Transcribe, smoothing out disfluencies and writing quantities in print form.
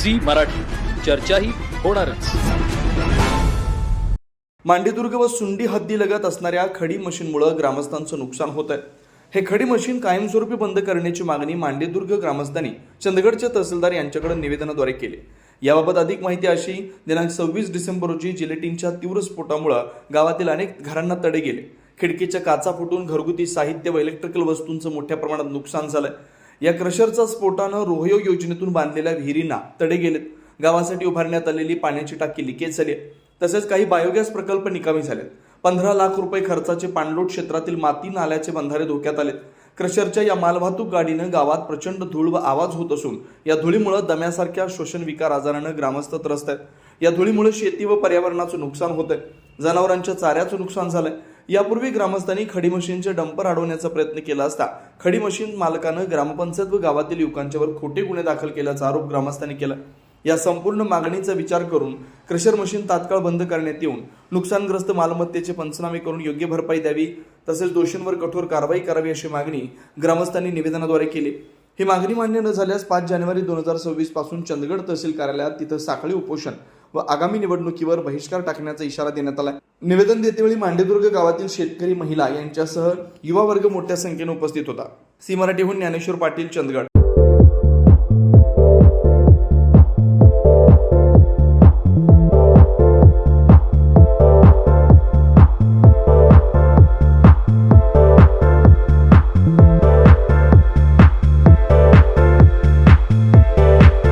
Zee Marathi, चर्चाही होणारच। मांडीदुर्ग व सुंडी हद्दीलगत असणाऱ्या खडी मशीनमुळे ग्रामस्थांचं नुकसान होत आहे। हे खडी मशीन कायमस्वरूपी बंद करण्याची मागणी मांडीदुर्ग ग्रामस्थांनी चंदगडच्या तहसीलदार यांच्याकडे निवेदनाद्वारे केली। याबाबत अधिक माहिती अशी, दिनांक 26 डिसेंबर रोजी जिलेटिनच्या तीव्र स्फोटामुळे गावातील अनेक घरांना तडे गेले। खिडकीच्या काचा फुटून घरगुती साहित्य व इलेक्ट्रिकल वस्तूंचं मोठ्या प्रमाणात नुकसान झालंय। या क्रशरच्या स्फोटानं रोहयो योजनेतून बांधलेल्या विहिरींना तडे गेलेत। गावासाठी उभारण्यात आलेली पाण्याची टाकी लिकेज झाली आहे। तसेच काही बायोगॅस प्रकल्प निकामी झालेत। 15 लाख रुपये खर्चाचे पाणलोट क्षेत्रातील माती नाल्याचे बंधारे धोक्यात आलेत। क्रशरच्या या मालवाहतूक गाडीनं गावात प्रचंड धूळ व आवाज होत असून या धुळीमुळे दम्यासारख्या श्वसन विकार आजारानं ग्रामस्थ त्रस्त आहेत। या धुळीमुळे शेती व पर्यावरणाचं नुकसान होतंय। जनावरांच्या चाऱ्याचं नुकसान झालंय। यापूर्वी ग्रामस्थांनी खडी मशीनचे डंपर अडवण्याचा प्रयत्न केला असता खडी मशीन मालकानं ग्रामपंचायत व गावातील युवकांच्यावर खोटे गुन्हे दाखल केल्याचा आरोप ग्रामस्थांनी केला। या संपूर्ण मागणीचा विचार करून क्रशर मशीन तात्काळ बंद करण्यात येऊन नुकसानग्रस्त मालमत्तेचे पंचनामे करून योग्य भरपाई द्यावी, तसेच दोषींवर कठोर कारवाई करावी अशी मागणी ग्रामस्थांनी निवेदनाद्वारे केली। ही मागणी मान्य न झाल्यास 5 जानेवारी 2026 पासून चंदगड तहसील कार्यालयात तिथं साखळी उपोषण व आगामी निवडणुकीवर बहिष्कार टाकण्याचा इशारा देण्यात आला। निवेदन देतेवेळी मांडीदुर्ग गावातील शेतकरी, महिला यांच्यासह युवा वर्ग मोठ्या संख्येने उपस्थित होता। सी मराठीहून ज्ञानेश्वर पाटील, चंदगड।